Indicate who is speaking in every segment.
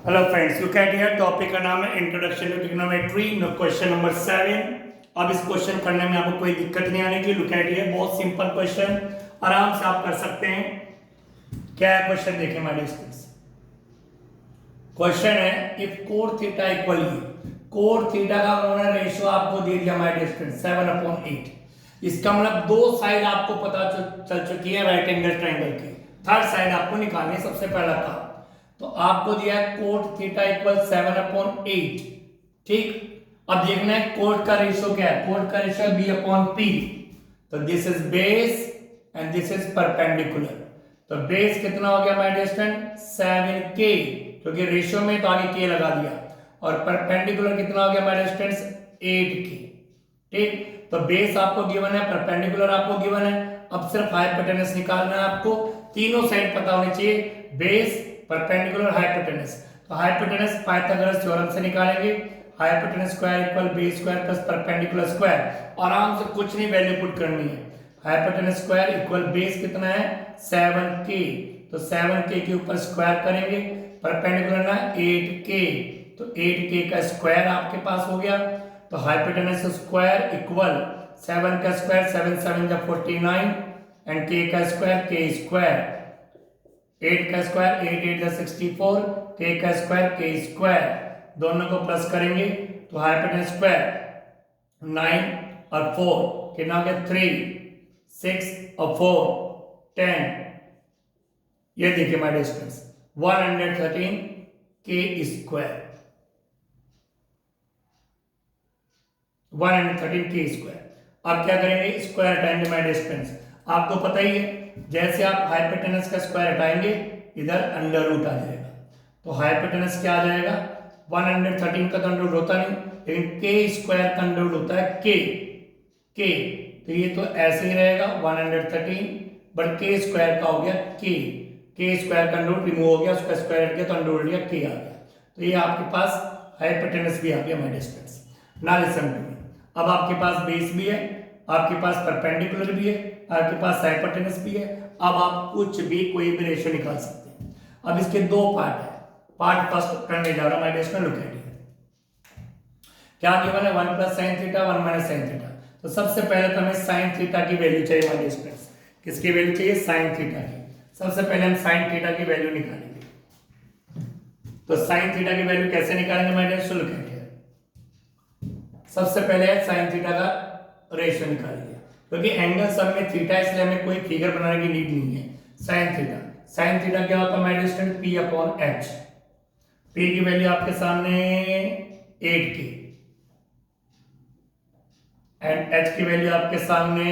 Speaker 1: Hello friends, look at here. Topic का नाम है introduction to trigonometry. Question number 7। अब इस क्वेश्चन करने में आपको कोई दिक्कत नहीं आने की। लुक एट हियर, बहुत सिंपल क्वेश्चन, आराम से आप कर सकते हैं। क्या है क्वेश्चन, देखें माय डियर स्टूडेंट्स। क्वेश्चन है if code theta equal code theta का मोनोड रेशियो आपको दे दिया माय डियर स्टूडेंट्स 7/8। इसका मतलब दो साइड आपको पता चल चुकी है राइट एंगल ट्रायंगल की। थर्ड साइड आपको निकालनी है। सबसे पहला काम तो आपको दिया है कोट थीटा इक्वल 7/8। ठीक, अब देखना है कोट का रेशियो क्या है। कोट का रेशियो b/p। तो this is base and this is perpendicular. तो बेस कितना हो गया माय डियर स्टूडेंट 7k, क्योंकि रेशियो में तो आगे k लगा दिया। और परपेंडिकुलर कितना हो गया माय डियर स्टूडेंट्स 8k। ठीक, तो बेस आपको गिवन है, परपेंडिकुलर आपको गिवन है। अब सिर्फ हाइपोटेनस निकालना है आपको। तीनों साइड पता होनी चाहिए, बेस, परपेंडिकुलर, हाइपोटेनस। तो हाइपोटेनस पाइथागोरस थ्योरम से निकालेंगे। Hypotenuse square equal base square plus perpendicular square. आराम से कुछ नहीं वैल्यू पुट करनी है। हाइपोटेनस स्क्वायर इक्वल बेस कितना है 7k, तो 7k के ऊपर स्क्वायर करेंगे। परपेंडिकुलर ना 8k, तो 8k का स्क्वायर आपके पास हो गया। तो हाइपोटेनस स्क्वायर इक्वल 7 का स्क्वायर 7 7 जा 49 एंड k का स्क्वायर k स्क्वायर। 8 का स्क्वायर 8 8 जा 64, k का स्क्वायर k स्क्वायर। दोनों को प्लस करेंगे तो हाइपोटेनस स्क्वायर 9 और 4 कितना हो गया 3, 6 और 4 10। ये देखिए my dear students 113 k square, 113 k square. अब क्या करेंगे, स्क्वायर हटाएंगे माय डियर स्टूडेंट्स। आपको पता ही है जैसे आप हाइपोटेनस का स्क्वायर हटाएंगे इधर अंडर रूट आ जाएगा। तो हाइपोटेनस क्या आ जाएगा 113 का तो अंडर रूट होता नहीं, लेकिन k स्क्वायर का अंडर रूट होता है k। तो ये तो ऐसे ही रहेगा 113, बट k स्क्वायर का हो गया k स्क्वायर का अंडर रूट रिमूव हो गया, उसका स्क्वायर हट गया तो अंडर रूट गया k आ गया। तो ये आपके पास हाइपोटेनस भी आ गया my dear students. Now listen to me. अब आपके पास बेस भी है, आपके पास परपेंडिकुलर भी है, आपके पास हाइपोटेनस भी है। अब आप कुछ भी कोई भी रेशियो निकाल सकते हैं। अब इसके दो पार्ट है। पार्ट फर्स्ट करने जा रहा हूं my dear student. Look at here, क्या गिवन है 1 plus sine theta 1 minus sine theta. तो सबसे पहले तो हमें साइन थीटा की वैल्यू चाहिए माय डियर स्टूडेंट्स। किसकी वैल्यू चाहिए, साइन थीटा की। सबसे पहले हम साइन थीटा की वैल्यू निकालेंगे। तो साइन थीटा की वैल्यू कैसे निकालेंगे my dear student. Look at here, सबसे पहले साइन थीटा का रेशियो निकाल लिया, क्योंकि एंगल सब में थीटा, इसलिए हमें कोई फिगर बनाने की नीड नहीं है। साइन थीटा क्या होता है my dear student p/h। p की वैल्यू आपके सामने 8k एंड h की वैल्यू आपके सामने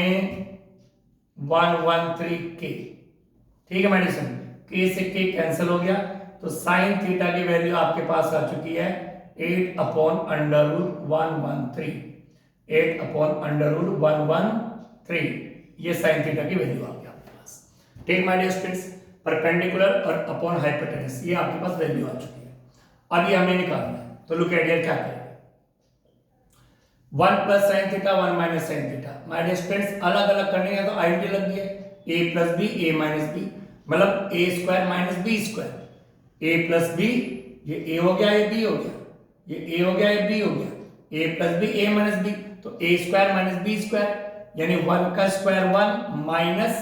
Speaker 1: 113k। ठीक है माय डियर स्टूडेंट, k से k कैंसिल हो गया, तो साइन थीटा की वैल्यू आपके पास आ चुकी है 8/√113। 8/√113, ये साइन थीटा की वैल्यू आ गई आपके पास। ठीक माय डियर स्टूडेंट्स, परपेंडिकुलर और अपॉन हाइपोटेनस ये आपके पास वैल्यू आ चुकी है। अब ये हमें निकालना है। तो लुक एट हियर, क्या करेंगे 1 plus sine theta 1 minus sine theta. My dear students अलग अलग करने का तो आइडेंटिटी लग गई है, a plus B a minus B, मतलब a square minus B square. a plus B, ये a हो गया, ये b हो गया, ये a हो गया, ये b हो गया। a plus B a minus b, तो a square minus b square, यानी 1 का square 1 minus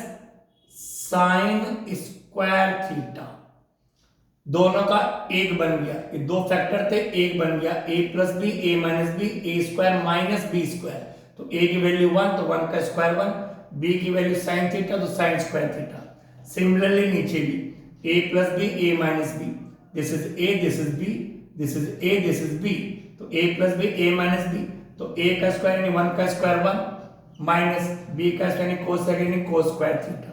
Speaker 1: sine square theta. दोनों का एक बन गया, ये दो फैक्टर थे, एक बन गया a plus B a minus B, a square minus B square. तो a की वैल्यू 1, तो 1 का स्क्वायर 1, b की वैल्यू साइन थीटा, तो साइन स्क्वायर थीटा। सिमिलरली नीचे भी a plus B a minus B, this is a, this is b, this is a, this is b, तो a plus B a minus b, तो a का square यानी 1 का square 1 minus b का square यानी cos यानी cos square theta.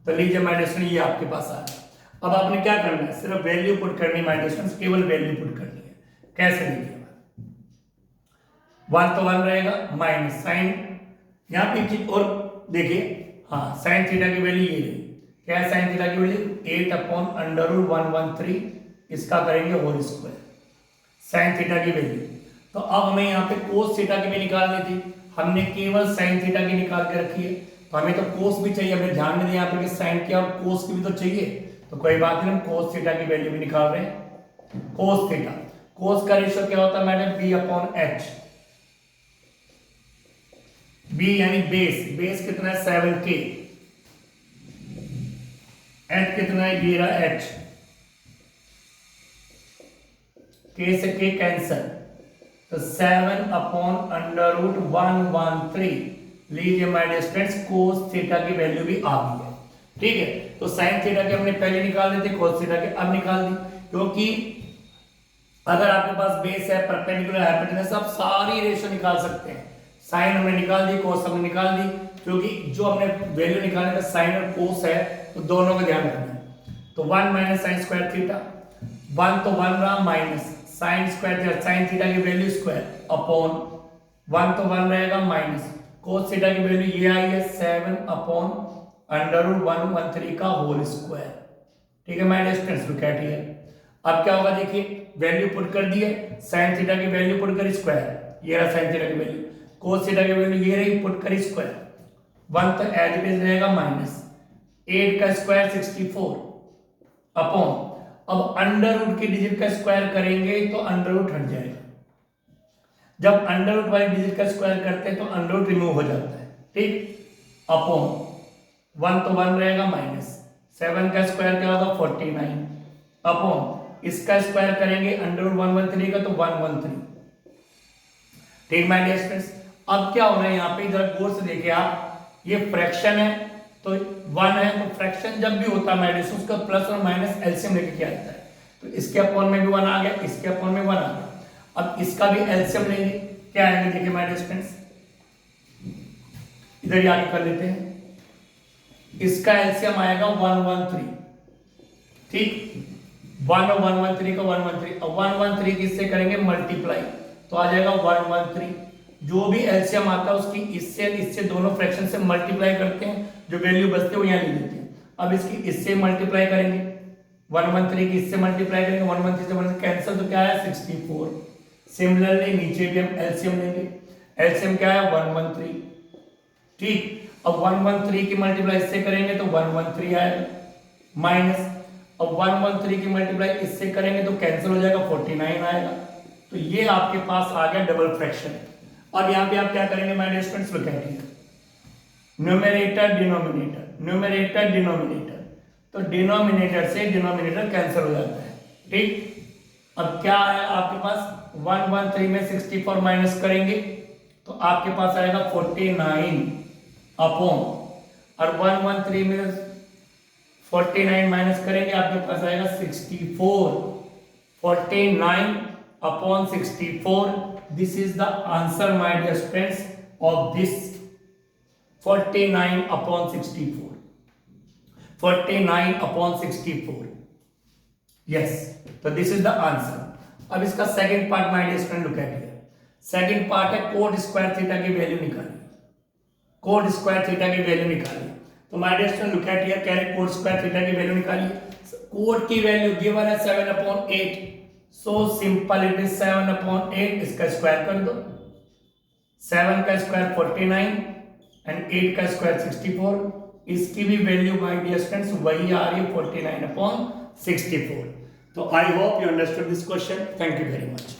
Speaker 1: तो लीजिए माय डियर स्टूडेंट, ये आपके पास आ गया। अब आपने क्या करना है, सिर्फ वैल्यू पुट करनी है माय डियर स्टूडेंट्स, केवल वैल्यू पुट करनी है। कैसे लीजिए 1 तो 1 रहेगा माइनस साइन, यहां पे एक चीज और देखिए, हाँ साइन थीटा की वैल्यू ये रही। क्या है साइन थीटा की वैल्यू 8/√113, इसका करेंगे होल स्क्वायर साइन थीटा की वैल्यू। तो अब हमें यहाँ पे कोस थीटा की भी निकालनी थी, हमने केवल साइन थीटा की निकाल के रखी है। तो हमें तो कोस भी चाहिए, हमें ध्यान में दिया यहाँ पे कि साइन की और कोस की भी तो चाहिए। तो कोई बात नहीं, हम कोस थीटा की वैल्यू भी निकाल रहे हैं। कोस थीटा, कोस का रेशियो क्या होता है madam, B upon H. B यानी बेस, बेस कितना है 7k, एच कितना है, ये रहा एच, के से के कैंसल, तो 7 अपॉन अंडर रूट 113। लीजिए my dear students, cos theta की वैल्यू भी आ गई है, ठीक है। तो साइन थीटा के हमने पहले निकाल दी थी, कोस थीटा के अब निकाल दी, क्योंकि अगर आपके पास बेस है, परपेंडिकुलर, हाइपोटेनस, आप सारी रेशियो निकाल सकते हैं। साइन हमने निकाल दी, कोस हमने निकाल दी, क्योंकि जो हमने वैल्यू निकालने का साइन और कोस है तो दोनों का ध्यान रखना है। तो 1 माइनस साइन स्क्वायर थीटा, 1 तो 1 रहा, minus sine square theta, sign theta की वैल्यू स्क्वायर अपॉन 1 तो 1 रहेगा, माइनस कोस थीटा की वैल्यू ये आई है 7 अपॉन अंडर रूट 113 का होल स्क्वायर, ठीक है my dear students, look at here. अब क्या होगा देखिए, वैल्यू पुट कर दी है, साइन थीटा की वैल्यू पुट कर स्क्वायर, ये रहा साइन थीटा की वैल्यू, कोस थीटा की वैल्यू ये रही, पुट कर स्क्वायर, 1 तो एज इट इज रहेगा, माइनस 8 का स्क्वायर 64 अपॉन, अब अंडर रूट के डिजिट का स्क्वायर करेंगे तो अंडर रूट हट जाएगा, जब अंडर रूट वाले डिजिट का स्क्वायर करते हैं तो अंडर रूट रिमूव हो जाता है, ठीक, अपॉन 1 तो 1 रहेगा, माइनस 7 का स्क्वायर क्या होगा 49 अपॉन, इसका स्क्वायर करेंगे अंडर रूट 113 का तो 113, ठीक माय डियर स्टूडेंट्स। अब क्या हो रहा है यहाँ पे, जरा गौर से देखिए आप, ये फ्रैक्शन है तो 1 है, तो फ्रैक्शन जब भी होता है माय डियर स्टूडेंट्स, उसका प्लस और माइनस एलसीएम लेके क्या आता है, तो इसके अपॉन में भी 1 आ गया, इसके अपॉन में 1 आ गया, अब इसका भी एलसीएम लेंगे, क्या आएंगे देखिए माय डियर स्टूडेंट्स, इधर ही आगे कर लेते हैं, इसका एलसीएम आएगा 113, ठीक, 1 और 113 का 113, अब 113 किससे करेंगे मल्टीप्लाई, तो आ जाएगा 113, जो भी एलसीएम आता है उसकी इससे दोनों फ्रैक्शन से मल्टीप्लाई करते हैं, जो वैल्यू बचते हैं वो यहाँ लिख देते हैं। अब इसकी इससे मल्टीप्लाई करेंगे, 113 की इससे मल्टीप्लाई करेंगे, 113 से 1 कैंसिल, तो क्या है 64। सिमिलरली नीचे भी हम एलसीएम लेंगे, एलसीएम क्या है 113, ठीक, अब 113 की मल्टीप्लाई इससे करेंगे तो 113 आएगा, माइनस अब 113 की मल्टीप्लाई इससे करेंगे तो कैंसिल हो जाएगा 49 आएगा, तो ये आपके पास आ गया डबल फ्रैक्शन। अब यहाँ पे आप क्या करेंगे my dear students, look at here, numerator denominator, numerator denominator, तो डिनोमिनेटर से डिनोमिनेटर कैंसिल हो जाता है, ठीक। अब क्या है आपके पास, 113 में 64 माइनस करेंगे तो आपके पास आएगा 49 अपॉन, और 113 में 49 माइनस करेंगे आपके पास आएगा 64, 49 upon 64, this is the answer my dear students of this 49 upon 64, 49 upon 64, yes, तो दिस इज द आंसर। अब इसका second part my dear student look at here, second part है कोट स्क्वायर थीटा की value निकालिए, cot square theta की value निकालिए, तो my dear student look at here, कह रहे कोट स्क्वायर थीटा की वैल्यू निकालिए, कोट की वैल्यू गिवन है 7/8, सो सिंपल इट इज 7/8, इसका स्क्वायर कर दो, 7 का स्क्वायर 49 एंड 8 का स्क्वायर 64, इसकी भी वैल्यू माय डियर स्टूडेंट्स वही आ रही है 49/64। तो I hope you understood this question, thank you very much.